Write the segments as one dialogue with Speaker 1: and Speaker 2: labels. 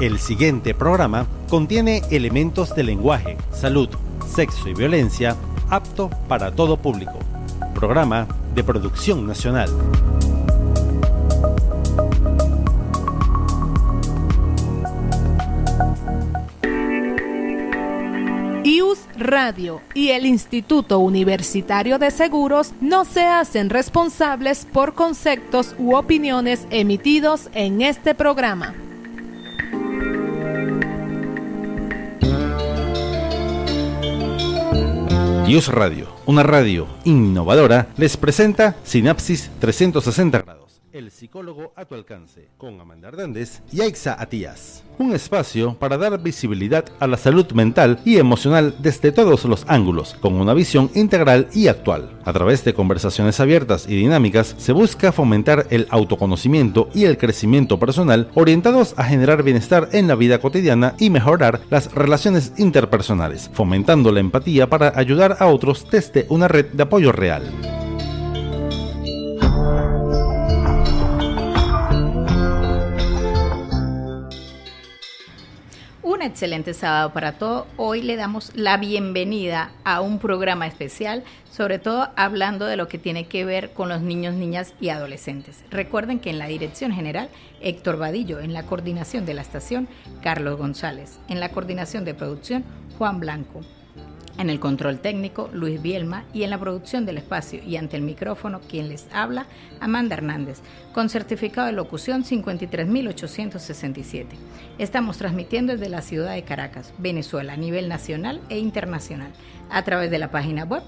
Speaker 1: El siguiente programa contiene elementos de lenguaje, salud, sexo y violencia apto para todo público. Programa de producción nacional.
Speaker 2: IUS Radio y el Instituto Universitario de Seguros no se hacen responsables por conceptos u opiniones emitidos en este programa.
Speaker 1: IUS Radio, una radio innovadora, les presenta Sinapsis 360 grados. El psicólogo a tu alcance, con Amanda Hernández y Aixa Atías. Un espacio para dar visibilidad a la salud mental y emocional desde todos los ángulos, con una visión integral y actual. A través de conversaciones abiertas y dinámicas, se busca fomentar el autoconocimiento y el crecimiento personal, orientados a generar bienestar en la vida cotidiana y mejorar las relaciones interpersonales, fomentando la empatía para ayudar a otros desde una red de apoyo real.
Speaker 3: Un excelente sábado para todos. Hoy le damos la bienvenida a un programa especial, sobre todo hablando de lo que tiene que ver con los niños, niñas y adolescentes. Recuerden que en la dirección general, Héctor Vadillo; en la coordinación de la estación, Carlos González; en la coordinación de producción, Juan Blanco; en el control técnico, Luis Bielma; y en la producción del espacio y ante el micrófono, quien les habla, Amanda Hernández, con certificado de locución 53.867. Estamos transmitiendo desde la ciudad de Caracas, Venezuela, a nivel nacional e internacional, a través de la página web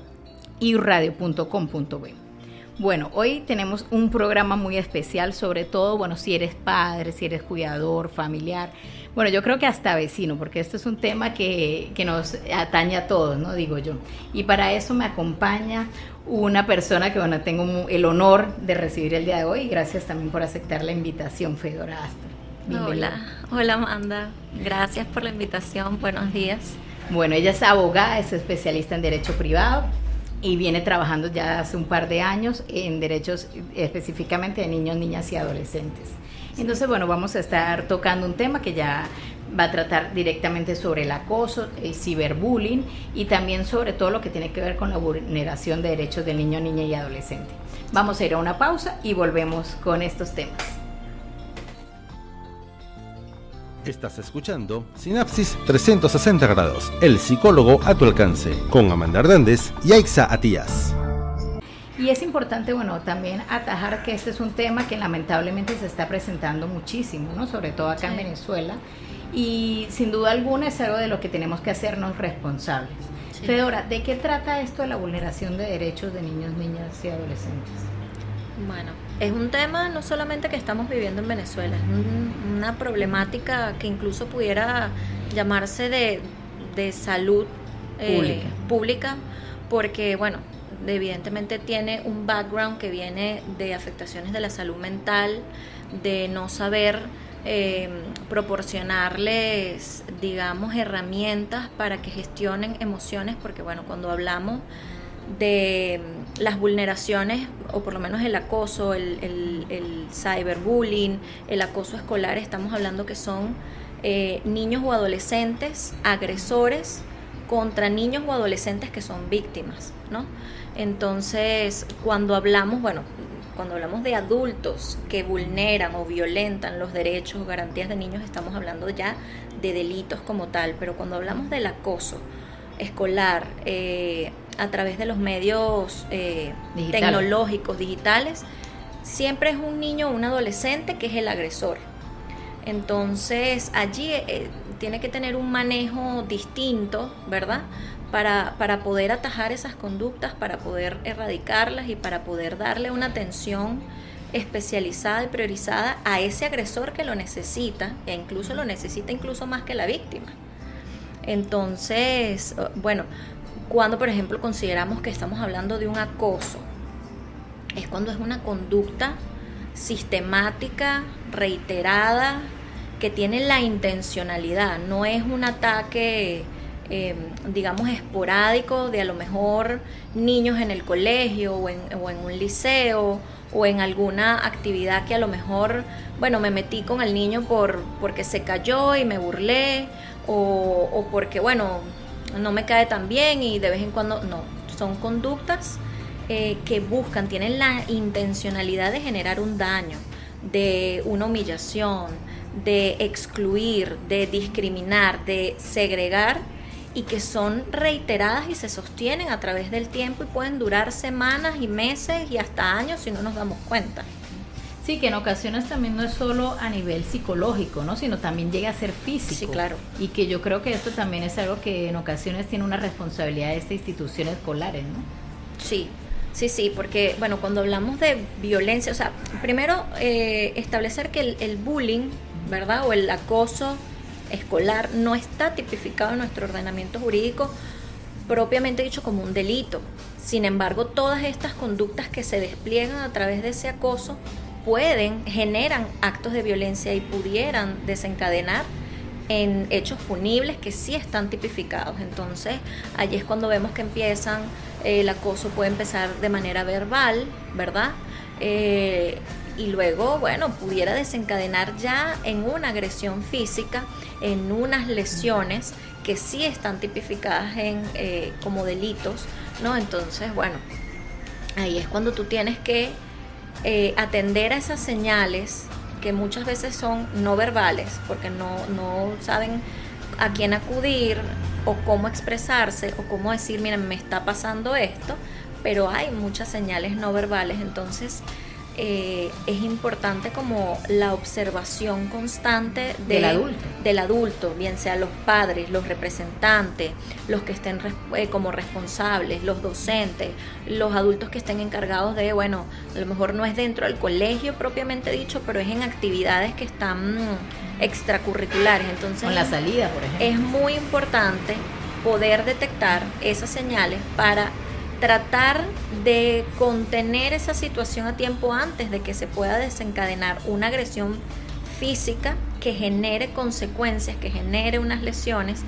Speaker 3: iuradio.com.be. Bueno, hoy tenemos un programa muy especial, sobre todo, bueno, si eres padre, si eres cuidador, familiar, bueno, yo creo que hasta vecino, porque esto es un tema que nos atañe a todos, ¿no? Digo yo. Y para eso me acompaña una persona que, bueno, tengo el honor de recibir el día de hoy, y gracias también por aceptar la invitación, Fedora Astor.
Speaker 4: Hola Amanda, gracias por la invitación, buenos días.
Speaker 3: Bueno, ella es abogada, es especialista en derecho privado y viene trabajando ya hace un par de años en derechos específicamente de niños, niñas y adolescentes. Entonces, bueno, vamos a estar tocando un tema que ya va a tratar directamente sobre el acoso, el ciberbullying y también sobre todo lo que tiene que ver con la vulneración de derechos del niño, niña y adolescente. Vamos a ir a una pausa y volvemos con estos temas.
Speaker 1: Estás escuchando Sinapsis 360 grados, el psicólogo a tu alcance, con Amanda Hernández y Aixa Atías.
Speaker 3: Y es importante, bueno, también atajar que este es un tema que lamentablemente se está presentando muchísimo, ¿no? Sobre todo acá en Venezuela, y sin duda alguna es algo de lo que tenemos que hacernos responsables. Sí. Fedora, ¿de qué trata esto de la vulneración de derechos de niños, niñas y adolescentes?
Speaker 4: Bueno, es un tema no solamente que estamos viviendo en Venezuela, es una problemática que incluso pudiera llamarse de salud pública, porque, bueno, evidentemente tiene un background que viene de afectaciones de la salud mental, de no saber proporcionarles, digamos, herramientas para que gestionen emociones, porque, bueno, cuando hablamos de las vulneraciones, o por lo menos el acoso, el cyberbullying, el acoso escolar, estamos hablando que son niños o adolescentes agresores contra niños o adolescentes que son víctimas, ¿no? Entonces, cuando hablamos de adultos que vulneran o violentan los derechos o garantías de niños, estamos hablando ya de delitos como tal, pero cuando hablamos del acoso escolar a través de los medios tecnológicos, digitales, siempre es un niño o un adolescente que es el agresor. Entonces, allí tiene que tener un manejo distinto, ¿verdad?, para poder atajar esas conductas, para poder erradicarlas y para poder darle una atención especializada y priorizada a ese agresor que lo necesita, e incluso lo necesita incluso más que la víctima. Entonces, bueno, cuando por ejemplo consideramos que estamos hablando de un acoso, es cuando es una conducta sistemática, reiterada, que tiene la intencionalidad, no es un ataque digamos, esporádico de a lo mejor niños en el colegio o en un liceo o en alguna actividad que a lo mejor, bueno, me metí con el niño porque se cayó y me burlé o porque, bueno, no me cae tan bien y de vez en cuando, no, son conductas que buscan, tienen la intencionalidad de generar un daño, de una humillación, de excluir, de discriminar, de segregar y que son reiteradas y se sostienen a través del tiempo y pueden durar semanas y meses y hasta años si no nos damos cuenta.
Speaker 3: Sí, que en ocasiones también no es solo a nivel psicológico, ¿no? Sino también llega a ser físico.
Speaker 4: Sí, claro.
Speaker 3: Y que yo creo que esto también es algo que en ocasiones tiene una responsabilidad de estas instituciones escolares, ¿no?
Speaker 4: Sí, porque, bueno, cuando hablamos de violencia, o sea, primero establecer que el bullying, ¿verdad? O el acoso escolar no está tipificado en nuestro ordenamiento jurídico propiamente dicho como un delito. Sin embargo, todas estas conductas que se despliegan a través de ese acoso generan actos de violencia y pudieran desencadenar en hechos punibles que sí están tipificados. Entonces, allí es cuando vemos que el acoso puede empezar de manera verbal, ¿verdad? Y luego, bueno, pudiera desencadenar ya en una agresión física, en unas lesiones que sí están tipificadas como delitos, ¿no? Entonces, bueno, ahí es cuando tú tienes que atender a esas señales que muchas veces son no verbales, porque no saben a quién acudir o cómo expresarse o cómo decir, miren, me está pasando esto, pero hay muchas señales no verbales. Entonces es importante como la observación constante del adulto, bien sea los padres, los representantes, los que estén como responsables, los docentes, los adultos que estén encargados de, bueno, a lo mejor no es dentro del colegio propiamente dicho, pero es en actividades que están extracurriculares. Entonces,
Speaker 3: con la salida, por ejemplo,
Speaker 4: es muy importante poder detectar esas señales para tratar de contener esa situación a tiempo antes de que se pueda desencadenar una agresión física que genere consecuencias, que genere unas lesiones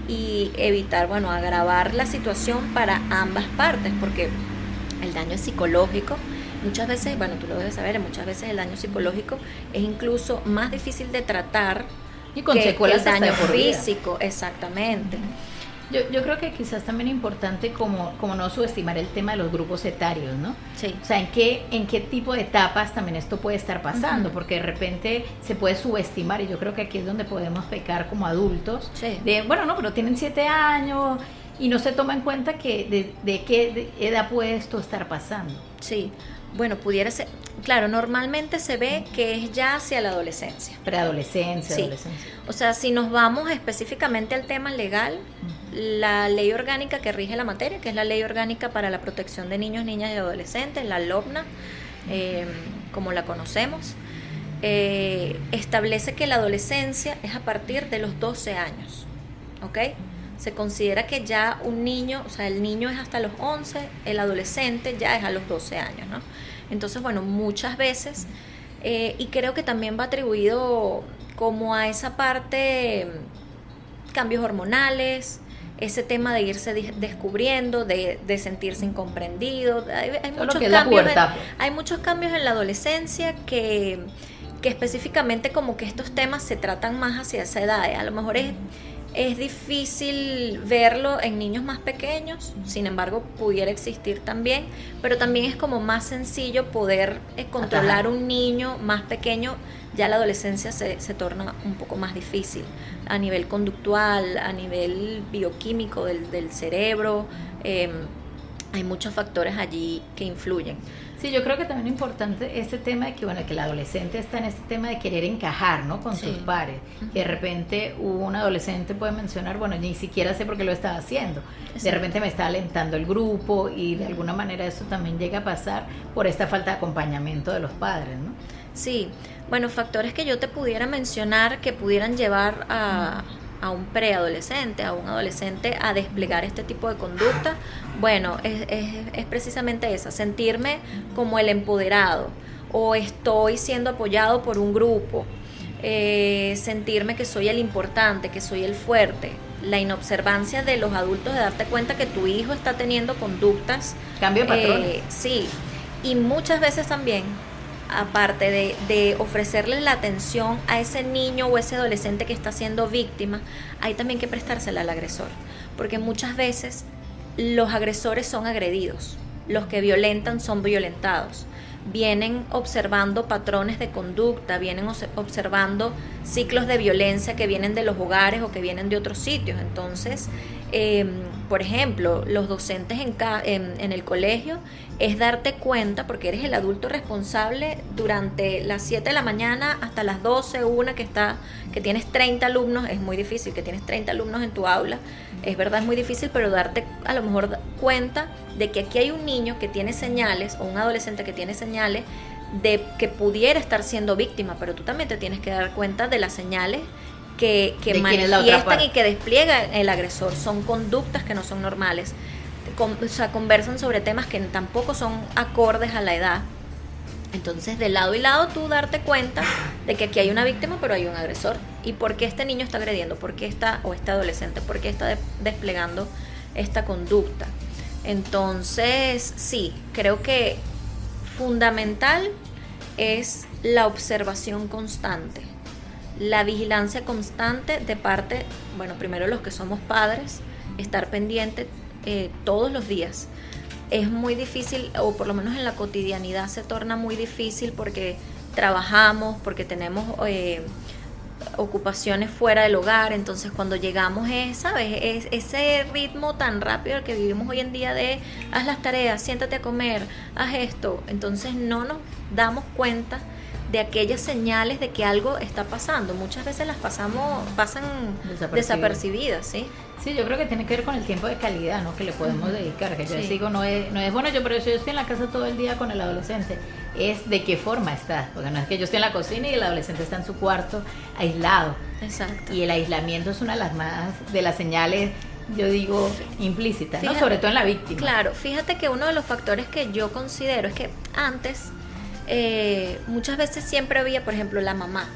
Speaker 4: y evitar, bueno, agravar la situación para ambas partes, porque el daño psicológico muchas veces, bueno, tú lo debes saber, muchas veces el daño psicológico es incluso más difícil de tratar
Speaker 3: y con secuelas
Speaker 4: que el daño
Speaker 3: hasta
Speaker 4: físico, exactamente.
Speaker 3: Yo creo que quizás también es importante como no subestimar el tema de los grupos etarios, ¿no?
Speaker 4: Sí.
Speaker 3: O sea, ¿en qué tipo de etapas también esto puede estar pasando? Porque de repente se puede subestimar, y yo creo que aquí es donde podemos pecar como adultos.
Speaker 4: Sí.
Speaker 3: Pero tienen 7 años y no se toma en cuenta que de qué edad puede esto estar pasando.
Speaker 4: Sí. Bueno, pudiera ser, claro, normalmente se ve que es ya hacia la adolescencia.
Speaker 3: Preadolescencia,
Speaker 4: sí.
Speaker 3: Adolescencia.
Speaker 4: O sea, si nos vamos específicamente al tema legal, la ley orgánica que rige la materia, que es la Ley Orgánica para la Protección de Niños, Niñas y Adolescentes, la LOPNA, como la conocemos, establece que la adolescencia es a partir de los 12 años, ¿ok? Se considera que ya un niño, o sea, el niño es hasta los 11, el adolescente ya es a los 12 años, ¿no? Entonces, bueno, muchas veces, y creo que también va atribuido como a esa parte, cambios hormonales, ese tema de irse descubriendo, de sentirse incomprendido. Hay muchos cambios en la adolescencia que específicamente como que estos temas se tratan más hacia esa edad. A lo mejor es difícil verlo en niños más pequeños, sin embargo pudiera existir también, pero también es como más sencillo poder controlar un niño más pequeño. Ya la adolescencia se torna un poco más difícil a nivel conductual, a nivel bioquímico del cerebro. Hay muchos factores allí que influyen.
Speaker 3: Sí, yo creo que también es importante este tema de que, bueno, que el adolescente está en este tema de querer encajar, ¿no? Con sus pares. Que de repente un adolescente puede mencionar, bueno, ni siquiera sé por qué lo estaba haciendo. Exacto. De repente me está alentando el grupo y de alguna manera eso también llega a pasar por esta falta de acompañamiento de los padres, ¿no?
Speaker 4: Sí, bueno, factores que yo te pudiera mencionar que pudieran llevar a un preadolescente, a un adolescente a desplegar este tipo de conducta, bueno, es precisamente esa, sentirme como el empoderado o estoy siendo apoyado por un grupo, sentirme que soy el importante, que soy el fuerte, la inobservancia de los adultos de darte cuenta que tu hijo está teniendo conductas.
Speaker 3: Cambio de patrones.
Speaker 4: Sí, y muchas veces también, aparte de ofrecerle la atención a ese niño o ese adolescente que está siendo víctima, hay también que prestársela al agresor, porque muchas veces los agresores son agredidos, los que violentan son violentados, vienen observando patrones de conducta, vienen observando ciclos de violencia que vienen de los hogares o que vienen de otros sitios. Entonces, por ejemplo, los docentes en el colegio es darte cuenta, porque eres el adulto responsable durante las 7 de la mañana hasta las 12, que tienes 30 alumnos, es muy difícil, que tienes 30 alumnos en tu aula, es verdad, es muy difícil, pero darte a lo mejor cuenta de que aquí hay un niño que tiene señales, o un adolescente que tiene señales de que pudiera estar siendo víctima, pero tú también te tienes que dar cuenta de las señales que manifiestan y que despliega el agresor. Son conductas que no son normales, conversan sobre temas que tampoco son acordes a la edad. Entonces, de lado y lado, tú darte cuenta de que aquí hay una víctima, pero hay un agresor. ¿Y por qué este niño está agrediendo? ¿Por qué este adolescente? ¿Por qué está desplegando esta conducta? Entonces, sí, creo que fundamental es la observación constante, la vigilancia constante de parte, bueno, primero los que somos padres, estar pendiente todos los días. Es muy difícil, o por lo menos en la cotidianidad se torna muy difícil porque trabajamos, porque tenemos ocupaciones fuera del hogar. Entonces cuando llegamos ¿sabes? Ese ritmo tan rápido al que vivimos hoy en día de haz las tareas, siéntate a comer, haz esto. Entonces no nos damos cuenta de aquellas señales de que algo está pasando. Muchas veces pasan desapercibidas, ¿sí?
Speaker 3: Sí, yo creo que tiene que ver con el tiempo de calidad, ¿no? Que le podemos dedicar. Que yo digo, no es bueno, pero yo estoy en la casa todo el día con el adolescente. Es de qué forma estás, porque no es que yo esté en la cocina y el adolescente está en su cuarto aislado.
Speaker 4: Exacto.
Speaker 3: Y el aislamiento es una de las señales, yo digo, implícitas, ¿no? Sobre todo en la víctima.
Speaker 4: Claro, fíjate que uno de los factores que yo considero es que antes muchas veces siempre había, por ejemplo, la mamá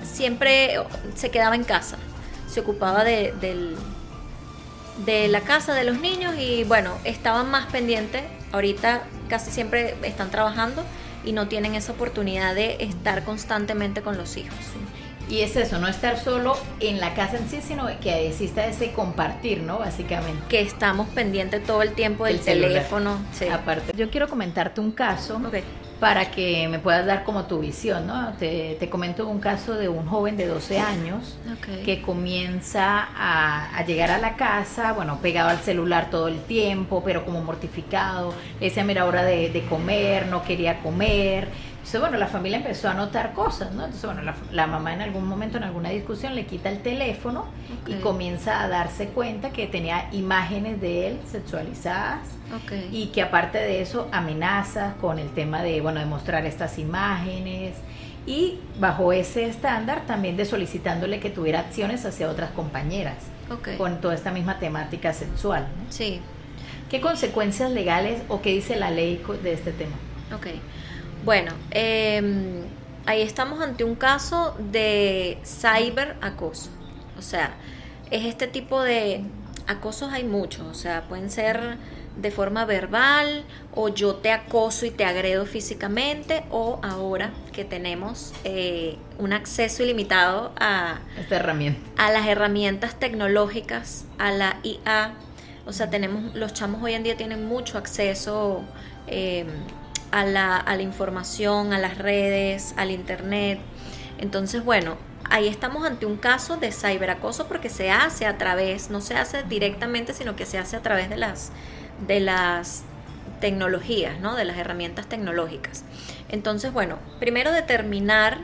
Speaker 4: siempre se quedaba en casa, se ocupaba de la casa de los niños y bueno, estaban más pendientes. Ahorita casi siempre están trabajando y no tienen esa oportunidad de estar constantemente con los hijos.
Speaker 3: Y es eso, no estar solo en la casa en sí, sino que exista ese compartir, ¿no? Básicamente.
Speaker 4: Que estamos pendientes todo el tiempo del teléfono.
Speaker 3: Sí. Aparte, yo quiero comentarte un caso.
Speaker 4: Okay.
Speaker 3: Para que me puedas dar como tu visión, ¿no? Te comento un caso de un joven de 12 años que comienza a llegar a la casa, bueno, pegado al celular todo el tiempo, pero como mortificado. Le decía, mira, hora de comer, no quería comer. Entonces, bueno, la familia empezó a notar cosas, ¿no? Entonces, bueno, la mamá en algún momento, en alguna discusión, le quita el teléfono y comienza a darse cuenta que tenía imágenes de él sexualizadas y que aparte de eso, amenazas con el tema de, bueno, de mostrar estas imágenes y bajo ese estándar también de solicitándole que tuviera acciones hacia otras compañeras con toda esta misma temática sexual, ¿no?
Speaker 4: Sí.
Speaker 3: ¿Qué consecuencias legales o qué dice la ley de este tema?
Speaker 4: Bueno, ahí estamos ante un caso de ciberacoso. O sea, es este tipo de acosos, hay muchos. O sea, pueden ser de forma verbal, o yo te acoso y te agredo físicamente, o ahora que tenemos un acceso ilimitado a
Speaker 3: esta herramienta,
Speaker 4: a las herramientas tecnológicas, a la IA. O sea, los chamos hoy en día tienen mucho acceso a la información, a las redes, al internet. Entonces, bueno, ahí estamos ante un caso de ciberacoso porque se hace no se hace directamente, sino que se hace a través de las tecnologías, ¿no? De las herramientas tecnológicas. Entonces, bueno, primero determinar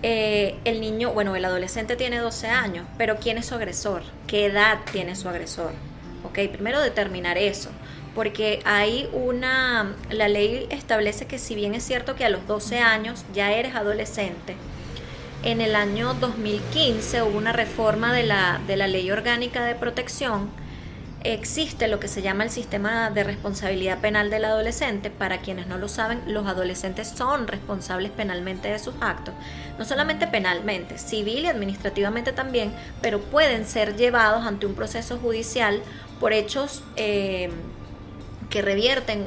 Speaker 4: el niño, bueno, el adolescente tiene 12 años, pero ¿quién es su agresor? ¿Qué edad tiene su agresor? Primero determinar eso. Porque la ley establece que si bien es cierto que a los 12 años ya eres adolescente, en el año 2015 hubo una reforma de la Ley Orgánica de Protección existe lo que se llama el sistema de responsabilidad penal del adolescente. Para quienes no lo saben, los adolescentes son responsables penalmente de sus actos, no solamente penalmente, civil y administrativamente también, pero pueden ser llevados ante un proceso judicial por hechos que revierten,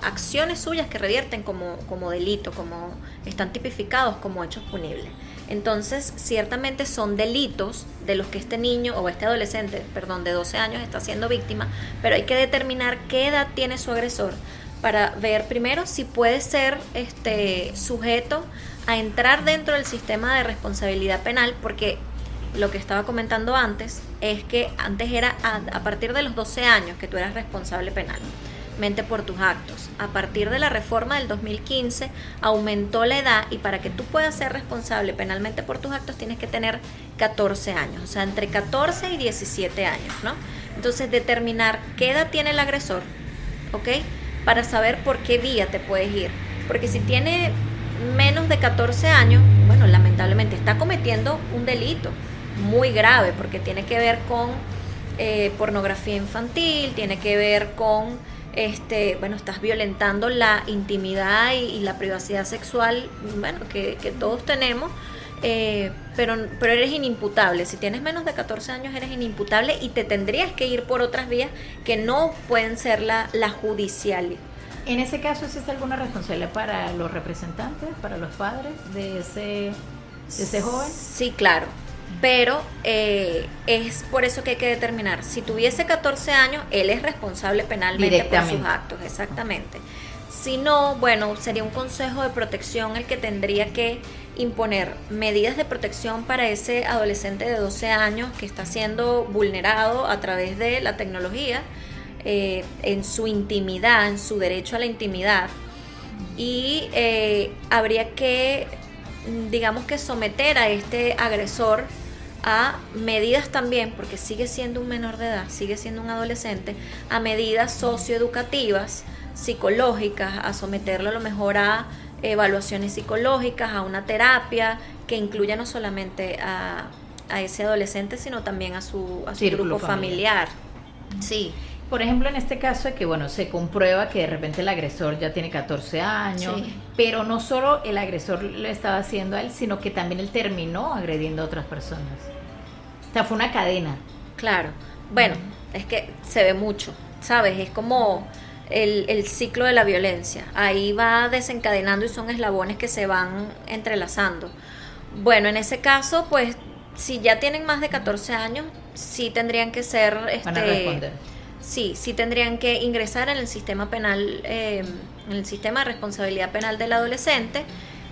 Speaker 4: acciones suyas que revierten como delito, como están tipificados como hechos punibles. Entonces, ciertamente son delitos de los que este niño o este adolescente, de 12 años está siendo víctima, pero hay que determinar qué edad tiene su agresor para ver primero si puede ser sujeto a entrar dentro del sistema de responsabilidad penal, porque lo que estaba comentando antes es que antes era a partir de los 12 años que tú eras responsable penalmente por tus actos. A partir de la reforma del 2015 aumentó la edad, y para que tú puedas ser responsable penalmente por tus actos tienes que tener 14 años, o sea, entre 14 y 17 años, ¿no? Entonces, determinar qué edad tiene el agresor, ¿ok? Para saber por qué vía te puedes ir. Porque si tiene menos de 14 años, bueno, lamentablemente está cometiendo un delito muy grave, porque tiene que ver con pornografía infantil, tiene que ver con estás violentando la intimidad y la privacidad sexual, que todos tenemos, pero eres inimputable. Si tienes menos de 14 años eres inimputable y te tendrías que ir por otras vías que no pueden ser la judicial.
Speaker 3: En ese caso, ¿existe alguna responsabilidad para los representantes, para los padres de ese joven?
Speaker 4: Sí, claro. Pero es por eso que hay que determinar. Si tuviese 14 años, él es responsable penalmente por sus actos, exactamente. Si no, bueno, sería un consejo de protección el que tendría que imponer medidas de protección para ese adolescente de 12 años que está siendo vulnerado a través de la tecnología, en su intimidad, en su derecho a la intimidad. Y habría que, digamos, que someter a este agresor a medidas también, porque sigue siendo un menor de edad, sigue siendo un adolescente, a medidas socioeducativas, psicológicas, a someterlo a lo mejor a evaluaciones psicológicas, a una terapia que incluya no solamente a ese adolescente, sino también a su grupo familiar. Sí.
Speaker 3: Por ejemplo, en este caso de que, se comprueba que de repente el agresor ya tiene 14 años, sí, pero no solo el agresor lo estaba haciendo a él, sino que también él terminó agrediendo a otras personas. O sea, fue una cadena.
Speaker 4: Claro. Bueno, es que se ve mucho, ¿sabes? Es como el ciclo de la violencia. Ahí va desencadenando y son eslabones que se van entrelazando. Bueno, en ese caso, pues, si ya tienen más de 14 años, sí tendrían que ser...
Speaker 3: Van a responder.
Speaker 4: Sí tendrían que ingresar en el sistema penal, en el sistema de responsabilidad penal del adolescente,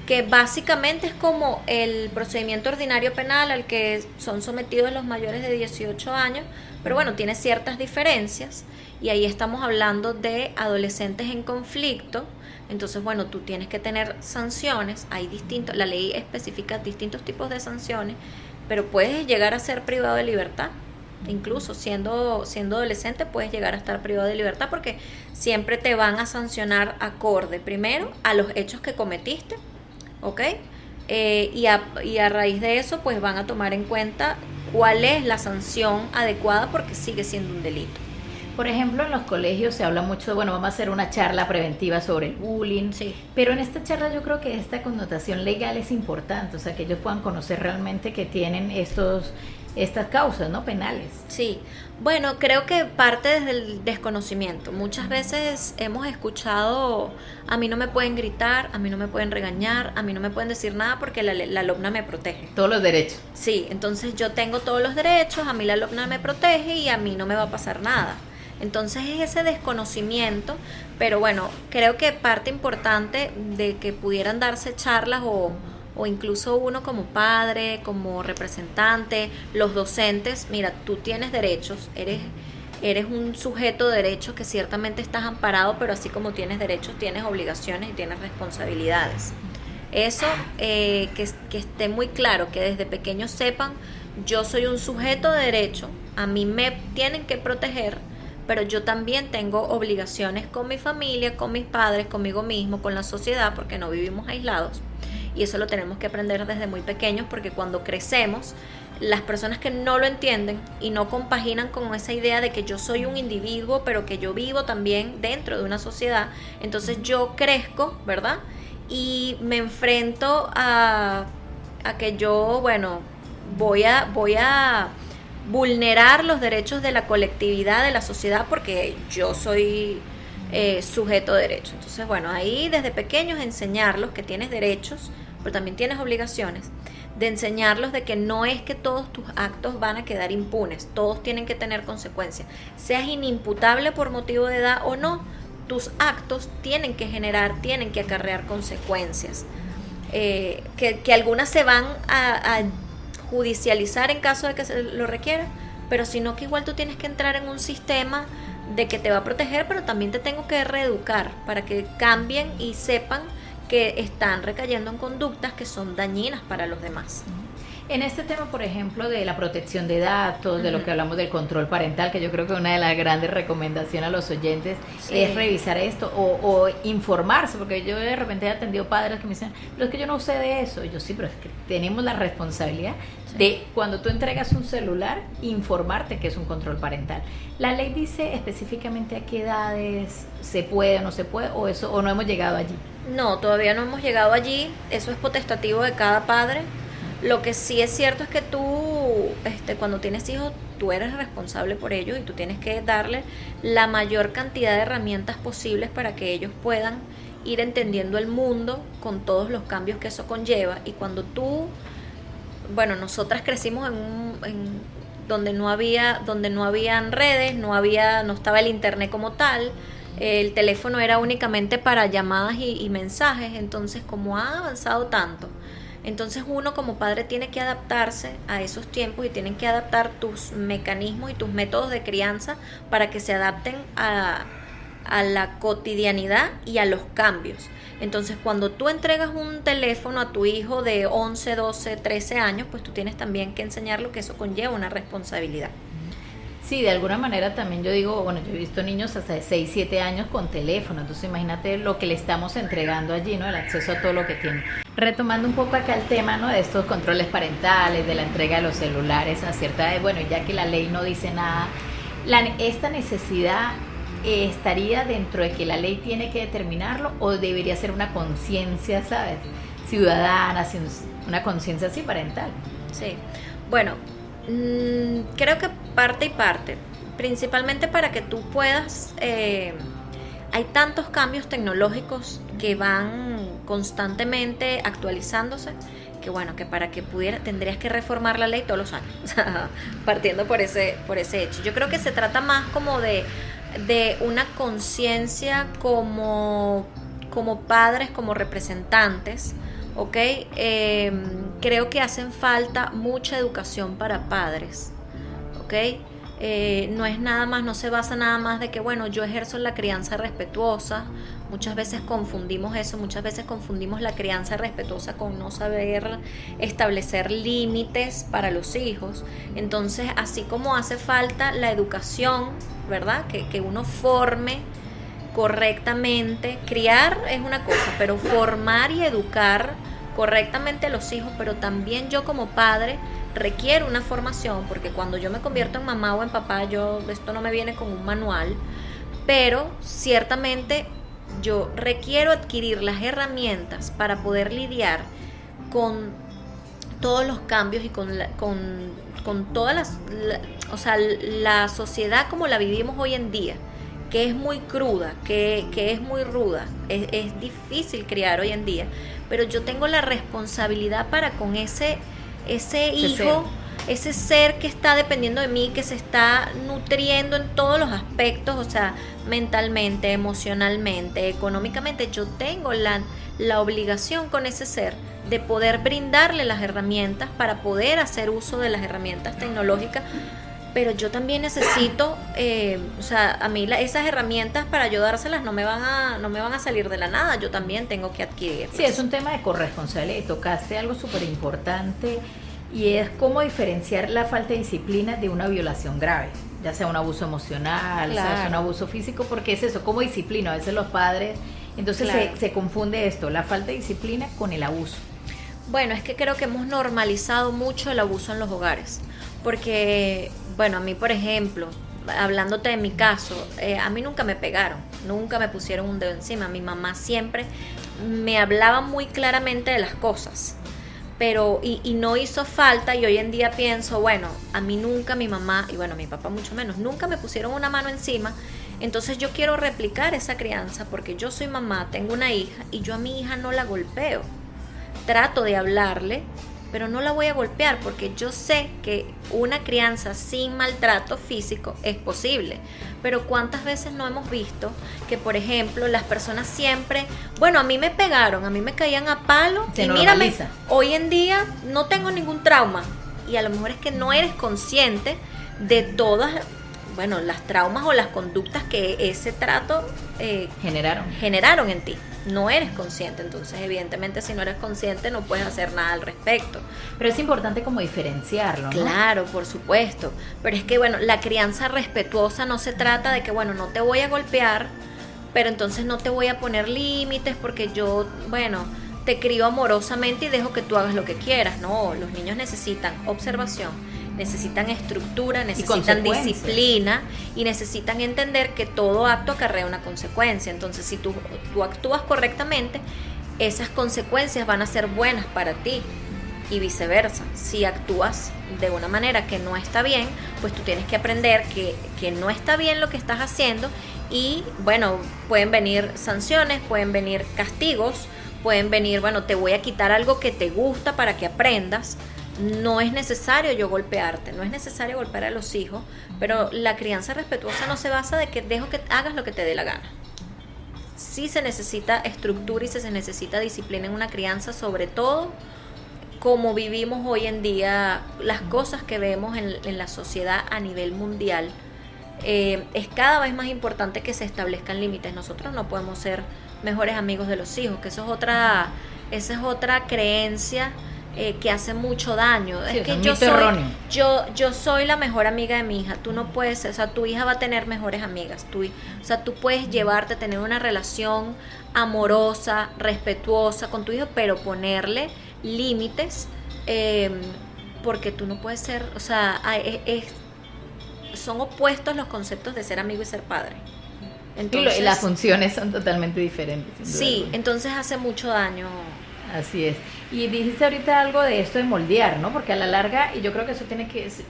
Speaker 4: que básicamente es como el procedimiento ordinario penal al que son sometidos los mayores de 18 años, pero bueno, tiene ciertas diferencias, y ahí estamos hablando de adolescentes en conflicto. Entonces, bueno, tú tienes que tener sanciones, la ley especifica distintos tipos de sanciones, pero puedes llegar a ser privado de libertad. Incluso siendo adolescente puedes llegar a estar privado de libertad, porque siempre te van a sancionar acorde primero a los hechos que cometiste, ¿ok? Y a raíz de eso pues van a tomar en cuenta cuál es la sanción adecuada, porque sigue siendo un delito.
Speaker 3: Por ejemplo, en los colegios se habla mucho de, vamos a hacer una charla preventiva sobre el bullying,
Speaker 4: sí,
Speaker 3: pero en esta charla yo creo que esta connotación legal es importante, o sea, que ellos puedan conocer realmente que tienen estas causas, ¿no?, penales.
Speaker 4: Sí, bueno, creo que parte desde el desconocimiento. Muchas veces hemos escuchado: a mí no me pueden gritar, a mí no me pueden regañar, a mí no me pueden decir nada porque la LOPNA me protege.
Speaker 3: Todos los derechos.
Speaker 4: Sí, entonces yo tengo todos los derechos, a mí la LOPNA me protege y a mí no me va a pasar nada. Entonces es ese desconocimiento, pero bueno, creo que parte importante de que pudieran darse charlas o incluso uno como padre, como representante, los docentes: mira, tú tienes derechos, eres un sujeto de derechos que ciertamente estás amparado, pero así como tienes derechos, tienes obligaciones y tienes responsabilidades. Eso, que esté muy claro, que desde pequeños sepan: yo soy un sujeto de derecho, a mí me tienen que proteger, pero yo también tengo obligaciones con mi familia, con mis padres, conmigo mismo, con la sociedad, porque no vivimos aislados. Y eso lo tenemos que aprender desde muy pequeños, porque cuando crecemos las personas que no lo entienden y no compaginan con esa idea de que yo soy un individuo, pero que yo vivo también dentro de una sociedad, entonces yo crezco, ¿verdad? Y me enfrento a que yo, bueno, voy a vulnerar los derechos de la colectividad, de la sociedad, porque yo soy sujeto de derecho. Entonces, bueno, ahí desde pequeños enseñarlos que tienes derechos, pero también tienes obligaciones, de enseñarlos de que no es que todos tus actos van a quedar impunes, todos tienen que tener consecuencias, seas inimputable por motivo de edad o no, tus actos tienen que acarrear consecuencias, que algunas se van a judicializar en caso de que se lo requiera, pero sino que igual tú tienes que entrar en un sistema de que te va a proteger, pero también te tengo que reeducar para que cambien y sepan que están recayendo en conductas que son dañinas para los demás.
Speaker 3: En este tema, por ejemplo, de la protección de datos, de lo que hablamos del control parental, que yo creo que una de las grandes recomendaciones a los oyentes es revisar esto o informarse, porque yo de repente he atendido padres que me dicen, pero es que yo no sé de eso. Y yo sí, pero es que tenemos la responsabilidad de, cuando tú entregas un celular, informarte que es un control parental. ¿La ley dice específicamente a qué edades se puede o no se puede, o no hemos llegado allí?
Speaker 4: No, todavía no hemos llegado allí, eso es potestativo de cada padre. Lo que sí es cierto es que tú, cuando tienes hijos, tú eres responsable por ellos y tú tienes que darle la mayor cantidad de herramientas posibles para que ellos puedan ir entendiendo el mundo con todos los cambios que eso conlleva. Y cuando tú, bueno, nosotras crecimos en donde no habían redes, no estaba el internet como tal. El teléfono era únicamente para llamadas y mensajes. Entonces, como ha avanzado tanto, entonces uno como padre tiene que adaptarse a esos tiempos y tienen que adaptar tus mecanismos y tus métodos de crianza para que se adapten a la cotidianidad y a los cambios. Entonces, cuando tú entregas un teléfono a tu hijo de 11, 12, 13 años, pues tú tienes también que enseñarlo que eso conlleva una responsabilidad.
Speaker 3: Sí, de alguna manera también yo digo, bueno, yo he visto niños hasta de 6, 7 años con teléfono, entonces imagínate lo que le estamos entregando allí, ¿no? El acceso a todo lo que tiene. Retomando un poco acá el tema, ¿no? De estos controles parentales, de la entrega de los celulares a cierta edad, bueno, ya que la ley no dice nada, esta necesidad estaría dentro de que la ley tiene que determinarlo o debería ser una conciencia, ¿sabes? Ciudadana, una conciencia así parental.
Speaker 4: Sí, bueno, creo que parte y parte, principalmente para que tú puedas, hay tantos cambios tecnológicos que van constantemente actualizándose, que bueno, que para que pudiera tendrías que reformar la ley todos los años, partiendo por ese hecho. Yo creo que se trata más como de una conciencia como padres, como representantes, ¿ok? Creo que hacen falta mucha educación para padres, ¿ok? No es nada más, no se basa nada más de que, bueno, yo ejerzo la crianza respetuosa. Muchas veces confundimos eso, muchas veces confundimos la crianza respetuosa con no saber establecer límites para los hijos. Entonces, así como hace falta la educación, ¿verdad? Que uno forme correctamente. Criar es una cosa, pero formar y educar correctamente a los hijos, pero también yo como padre requiero una formación, porque cuando yo me convierto en mamá o en papá, esto no me viene con un manual, pero ciertamente yo requiero adquirir las herramientas para poder lidiar con todos los cambios y con todas la sociedad como la vivimos hoy en día, que es muy cruda, que es muy ruda, es difícil criar hoy en día, pero yo tengo la responsabilidad para con ese hijo, ese ser que está dependiendo de mí, que se está nutriendo en todos los aspectos, o sea, mentalmente, emocionalmente, económicamente. Yo tengo la obligación con ese ser de poder brindarle las herramientas para poder hacer uso de las herramientas tecnológicas, pero yo también necesito, a mí esas herramientas para yo dárselas no me van a salir de la nada, yo también tengo que adquirirlas.
Speaker 3: Sí, es un tema de corresponsabilidad y tocaste algo súper importante, y es cómo diferenciar la falta de disciplina de una violación grave, ya sea un abuso emocional, claro, sea un abuso físico, porque es eso, como disciplina, a veces los padres, entonces claro, se confunde esto, la falta de disciplina con el abuso.
Speaker 4: Bueno, es que creo que hemos normalizado mucho el abuso en los hogares, porque, bueno, a mí, por ejemplo, hablándote de mi caso, a mí nunca me pegaron, nunca me pusieron un dedo encima. Mi mamá siempre me hablaba muy claramente de las cosas, pero y no hizo falta, y hoy en día pienso, bueno, a mí nunca mi mamá, y bueno, mi papá mucho menos, nunca me pusieron una mano encima. Entonces yo quiero replicar esa crianza porque yo soy mamá, tengo una hija y yo a mi hija no la golpeo. Trato de hablarle, pero no la voy a golpear porque yo sé que una crianza sin maltrato físico es posible. Pero ¿cuántas veces no hemos visto que, por ejemplo, las personas siempre, bueno, a mí me pegaron, a mí me caían a palo y mírame, hoy en día no tengo ningún trauma? Y a lo mejor es que no eres consciente de todas, bueno, las traumas o las conductas que ese trato generaron en ti. No eres consciente, entonces evidentemente si no eres consciente no puedes hacer nada al respecto.
Speaker 3: Pero es importante como diferenciarlo, ¿no?
Speaker 4: Claro, por supuesto, pero es que bueno, la crianza respetuosa no se trata de que bueno, no te voy a golpear, pero entonces no te voy a poner límites porque yo, bueno, te crío amorosamente y dejo que tú hagas lo que quieras. No, los niños necesitan observación, necesitan estructura, necesitan disciplina y necesitan entender que todo acto acarrea una consecuencia. Entonces, si tú actúas correctamente, esas consecuencias van a ser buenas para ti y viceversa. Si actúas de una manera que no está bien, pues tú tienes que aprender que no está bien lo que estás haciendo y, bueno, pueden venir sanciones, pueden venir castigos, pueden venir, bueno, te voy a quitar algo que te gusta para que aprendas. No es necesario yo golpearte, no es necesario golpear a los hijos, pero la crianza respetuosa no se basa de que dejo que hagas lo que te dé la gana. Sí se necesita estructura y se necesita disciplina en una crianza, sobre todo como vivimos hoy en día, las cosas que vemos en la sociedad a nivel mundial. Es cada vez más importante que se establezcan límites. Nosotros no podemos ser mejores amigos de los hijos, que esa es otra creencia que hace mucho daño. Sí, es que yo soy la mejor amiga de mi hija. Tú no puedes ser, o sea, tu hija va a tener mejores amigas. Tú puedes llevarte, tener una relación amorosa, respetuosa con tu hijo, pero ponerle límites, porque tú no puedes ser, o sea, son opuestos los conceptos de ser amigo y ser padre.
Speaker 3: Entonces, y las funciones son totalmente diferentes.
Speaker 4: Sí, entonces hace mucho daño.
Speaker 3: Así es. Y dijiste ahorita algo de esto de moldear, ¿no? Porque a la larga, y yo creo que eso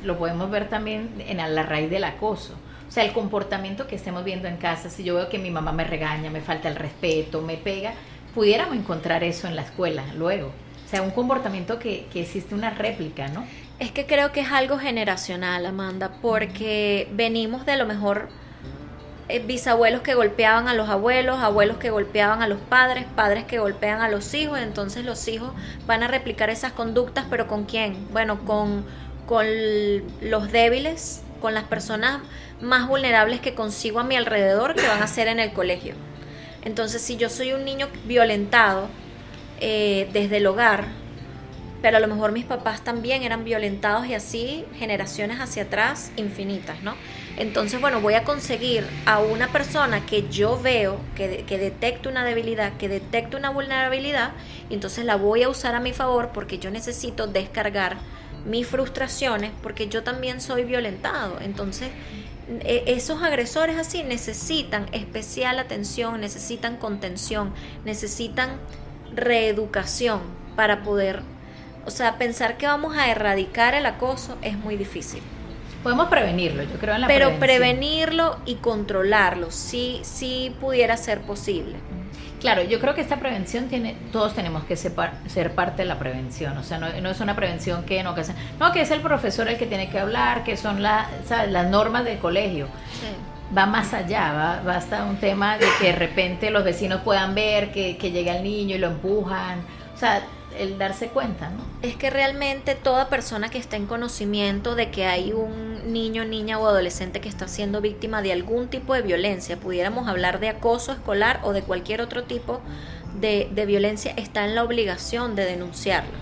Speaker 3: lo podemos ver también en la raíz del acoso. O sea, el comportamiento que estemos viendo en casa, si yo veo que mi mamá me regaña, me falta el respeto, me pega, pudiéramos encontrar eso en la escuela luego. O sea, un comportamiento que existe una réplica, ¿no?
Speaker 4: Es que creo que es algo generacional, Amanda, porque venimos de a lo mejor bisabuelos que golpeaban a los abuelos, abuelos que golpeaban a los padres, padres que golpean a los hijos, entonces los hijos van a replicar esas conductas, pero ¿con quién? Bueno, con los débiles, con las personas más vulnerables que consigo a mi alrededor, que van a ser en el colegio. Entonces, si yo soy un niño violentado desde el hogar, pero a lo mejor mis papás también eran violentados y así generaciones hacia atrás infinitas, ¿no? Entonces, bueno, voy a conseguir a una persona que yo veo que detecte una debilidad, que detecte una vulnerabilidad, y entonces la voy a usar a mi favor porque yo necesito descargar mis frustraciones porque yo también soy violentado. Entonces, esos agresores así necesitan especial atención, necesitan contención, necesitan reeducación para poder, o sea, pensar que vamos a erradicar el acoso es muy difícil.
Speaker 3: Podemos prevenirlo, yo creo en la prevención.
Speaker 4: Pero prevenirlo y controlarlo, sí pudiera ser posible.
Speaker 3: Claro, yo creo que esta prevención todos tenemos que ser parte de la prevención. O sea, no es una prevención que es el profesor el que tiene que hablar, que son las normas del colegio. Sí. Va más allá, va hasta un tema de que de repente los vecinos puedan ver que llega el niño y lo empujan. O sea, el darse cuenta, ¿no?
Speaker 4: Es que realmente toda persona que está en conocimiento de que hay un niño, niña o adolescente que está siendo víctima de algún tipo de violencia, pudiéramos hablar de acoso escolar o de cualquier otro tipo de violencia, está en la obligación de denunciarlo.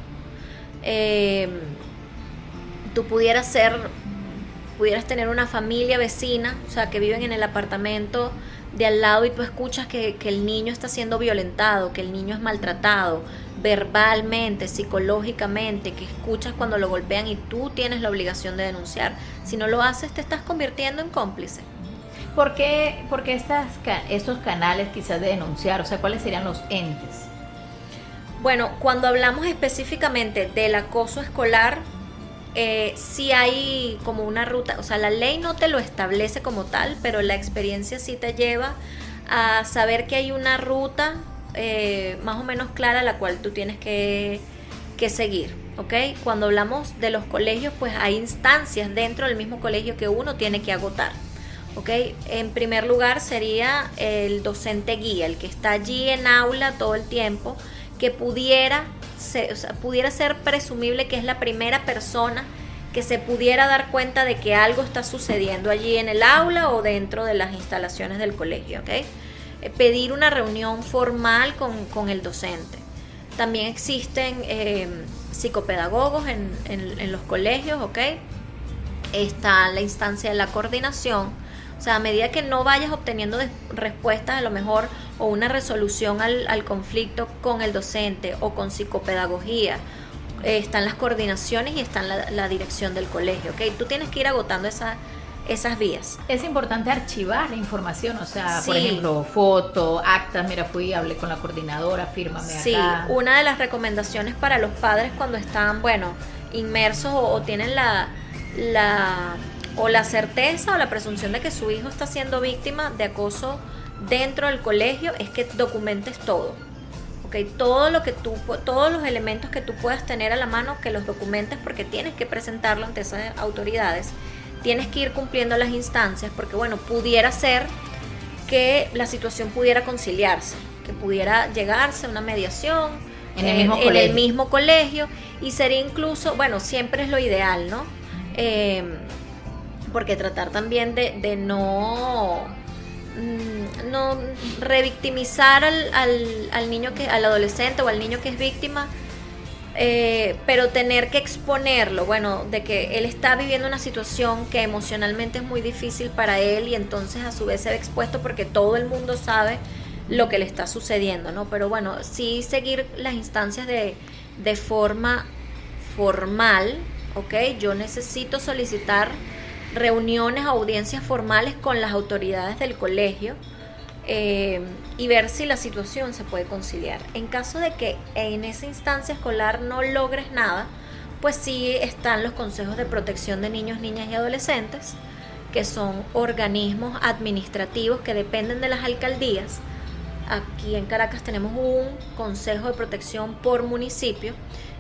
Speaker 4: Tú pudieras tener una familia vecina, o sea, que viven en el apartamento de al lado y tú escuchas que el niño está siendo violentado, que el niño es maltratado verbalmente, psicológicamente, que escuchas cuando lo golpean y tú tienes la obligación de denunciar. Si no lo haces, te estás convirtiendo en cómplice.
Speaker 3: ¿Por qué estos canales quizás de denunciar? O sea, ¿cuáles serían los entes?
Speaker 4: Bueno, cuando hablamos específicamente del acoso escolar, sí hay como una ruta, o sea, la ley no te lo establece como tal, pero la experiencia sí te lleva a saber que hay una ruta más o menos clara la cual tú tienes que seguir, ¿ok? Cuando hablamos de los colegios, pues hay instancias dentro del mismo colegio que uno tiene que agotar, ¿ok? En primer lugar sería el docente guía, el que está allí en aula todo el tiempo, que pudiera ser presumible que es la primera persona que se pudiera dar cuenta de que algo está sucediendo allí en el aula o dentro de las instalaciones del colegio, ¿ok? Pedir una reunión formal con el docente. También existen psicopedagogos en los colegios, ¿ok? Está la instancia de la coordinación. O sea, a medida que no vayas obteniendo respuestas a lo mejor o una resolución al conflicto con el docente o con psicopedagogía, están las coordinaciones y está la dirección del colegio, ¿ok? Tú tienes que ir agotando esas vías.
Speaker 3: Es importante archivar la información, o sea,
Speaker 4: Sí.
Speaker 3: por ejemplo, foto, actas, mira, fui, hablé con la coordinadora, fírmame
Speaker 4: Sí,
Speaker 3: acá.
Speaker 4: una de las recomendaciones para los padres cuando están, bueno, inmersos o tienen la certeza o la presunción de que su hijo está siendo víctima de acoso dentro del colegio es que documentes todo. ¿Okay? Todos los elementos que tú puedas tener a la mano, que los documentes, porque tienes que presentarlo ante esas autoridades, tienes que ir cumpliendo las instancias, porque bueno, pudiera ser que la situación pudiera conciliarse, que pudiera llegarse a una mediación
Speaker 3: en el mismo
Speaker 4: colegio, y sería incluso, bueno, siempre es lo ideal, ¿no? Porque tratar también de no revictimizar al niño, al adolescente o al niño que es víctima, pero tener que exponerlo, bueno, de que él está viviendo una situación que emocionalmente es muy difícil para él y entonces a su vez se ve expuesto porque todo el mundo sabe lo que le está sucediendo, ¿no? Pero bueno, sí seguir las instancias de forma formal, ¿ok? Yo necesito solicitar reuniones, audiencias formales con las autoridades del colegio y ver si la situación se puede conciliar. En caso de que en esa instancia escolar no logres nada, pues sí están los consejos de protección de niños, niñas y adolescentes, que son organismos administrativos que dependen de las alcaldías. Aquí en Caracas tenemos un consejo de protección por municipio.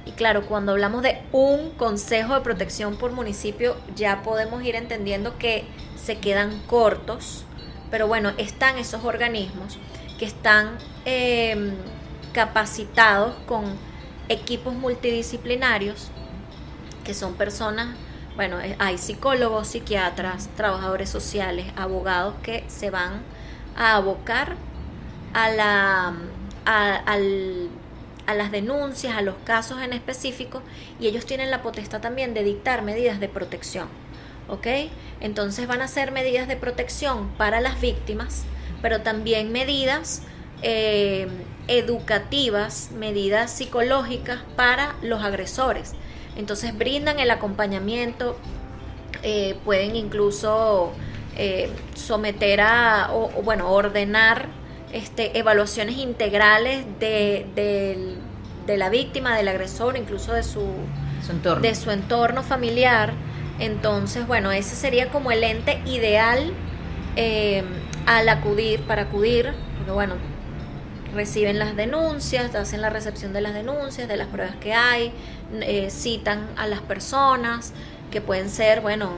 Speaker 4: Y claro, cuando hablamos de un consejo de protección por municipio, ya podemos ir entendiendo que se quedan cortos. Pero bueno, están esos organismos que están capacitados con equipos multidisciplinarios, que son personas, bueno, hay psicólogos, psiquiatras, trabajadores sociales, abogados que se van a abocar a las denuncias, a los casos en específico, y ellos tienen la potestad también de dictar medidas de protección, ¿ok? Entonces van a ser medidas de protección para las víctimas, pero también medidas educativas, medidas psicológicas para los agresores. Entonces brindan el acompañamiento, pueden incluso someter ordenar evaluaciones integrales de la víctima, del agresor, incluso de su entorno familiar. Entonces, bueno, ese sería como el ente ideal para acudir, porque bueno, reciben las denuncias, hacen la recepción de las denuncias, de las pruebas que hay, citan a las personas, que pueden ser, bueno,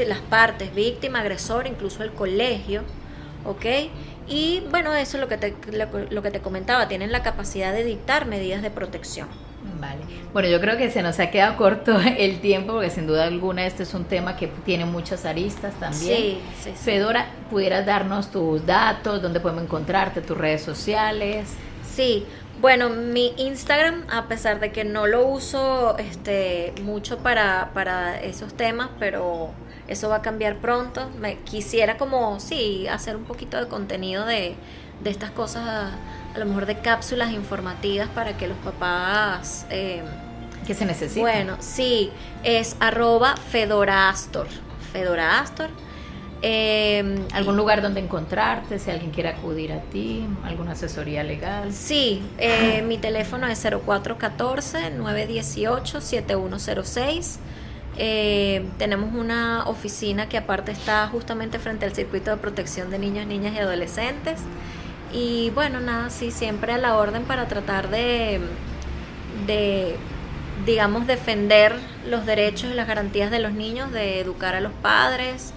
Speaker 4: las partes, víctima, agresor, incluso el colegio, ¿ok? Y bueno, eso es lo que te comentaba, tienen la capacidad de dictar medidas de protección.
Speaker 3: Vale. Bueno, yo creo que se nos ha quedado corto el tiempo, porque sin duda alguna este es un tema que tiene muchas aristas también.
Speaker 4: Sí.
Speaker 3: Fedora, ¿pudieras darnos tus datos, dónde podemos encontrarte, tus redes sociales?
Speaker 4: Sí, bueno, mi Instagram, a pesar de que no lo uso mucho para esos temas, pero eso va a cambiar pronto. Quisiera como, sí, hacer un poquito de contenido de estas cosas, a lo mejor de cápsulas informativas para que los papás...
Speaker 3: ¿Qué se necesita?
Speaker 4: Bueno, sí, es @FedoraAstor. FedoraAstor.
Speaker 3: ¿Algún lugar donde encontrarte, si alguien quiere acudir a ti, alguna asesoría legal?
Speaker 4: Sí, mi teléfono es 0414-918-7106. Tenemos una oficina que aparte está justamente frente al circuito de protección de niños, niñas y adolescentes. Y bueno, nada, sí, siempre a la orden para tratar de digamos, defender los derechos y las garantías de los niños, de educar a los padres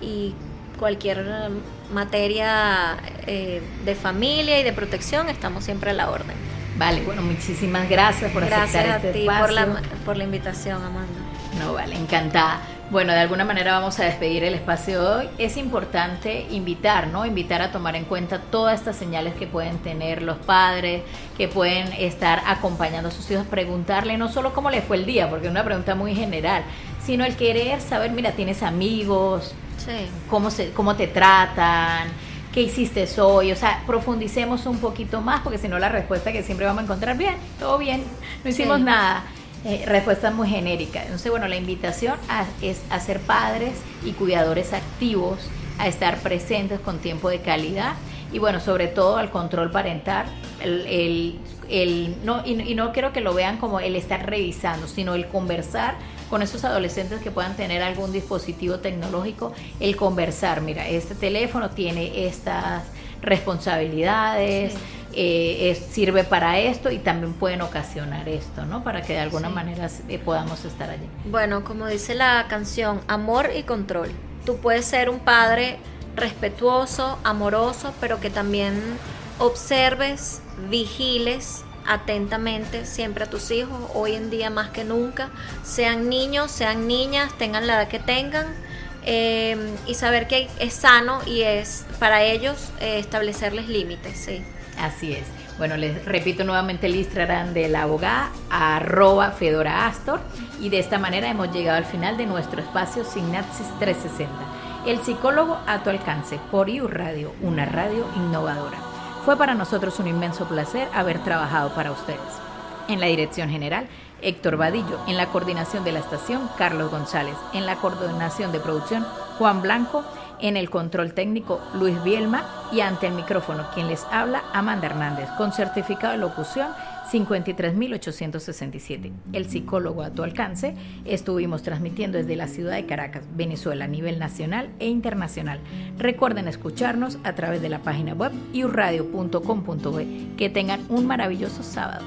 Speaker 4: y cualquier materia de familia y de protección, estamos siempre a la orden.
Speaker 3: Vale, bueno, muchísimas gracias por aceptar este espacio.
Speaker 4: Gracias a ti por la invitación, Amanda.
Speaker 3: No, vale, encantada. Bueno, de alguna manera vamos a despedir el espacio de hoy. Es importante invitar, ¿no? Invitar a tomar en cuenta todas estas señales que pueden tener los padres, que pueden estar acompañando a sus hijos, preguntarle no solo cómo le fue el día, porque es una pregunta muy general, sino el querer saber, mira, ¿tienes amigos?
Speaker 4: Sí.
Speaker 3: ¿Cómo te tratan? ¿Qué hiciste hoy? O sea, profundicemos un poquito más, porque si no la respuesta que siempre vamos a encontrar, bien, todo bien, no hicimos nada. Respuestas muy genéricas. Entonces, bueno, la invitación es a ser padres y cuidadores activos, a estar presentes con tiempo de calidad y, bueno, sobre todo al control parental. No quiero que lo vean como el estar revisando, sino el conversar con esos adolescentes que puedan tener algún dispositivo tecnológico, el conversar, mira, este teléfono tiene estas responsabilidades, sirve para esto y también pueden ocasionar esto, ¿no? Para que de alguna manera podamos estar allí.
Speaker 4: Bueno, como dice la canción, amor y control. Tú puedes ser un padre respetuoso, amoroso, pero que también observes, vigiles atentamente siempre a tus hijos, hoy en día más que nunca, sean niños, sean niñas, tengan la edad que tengan, y saber que es sano y es para ellos establecerles límites, sí.
Speaker 3: Así es. Bueno, les repito nuevamente el Instagram de la abogada, @FedoraAstor, y de esta manera hemos llegado al final de nuestro espacio Sinapsis 360, el psicólogo a tu alcance, por IU Radio, una radio innovadora. Fue para nosotros un inmenso placer haber trabajado para ustedes. En la dirección general, Héctor Vadillo. En la coordinación de la estación, Carlos González. En la coordinación de producción, Juan Blanco. En el control técnico, Luis Bielma. Y ante el micrófono, quien les habla, Amanda Hernández, con certificado de locución 53.867. El psicólogo a tu alcance. Estuvimos transmitiendo desde la ciudad de Caracas, Venezuela, a nivel nacional e internacional. Recuerden escucharnos a través de la página web iuradio.com.be. Que tengan un maravilloso sábado.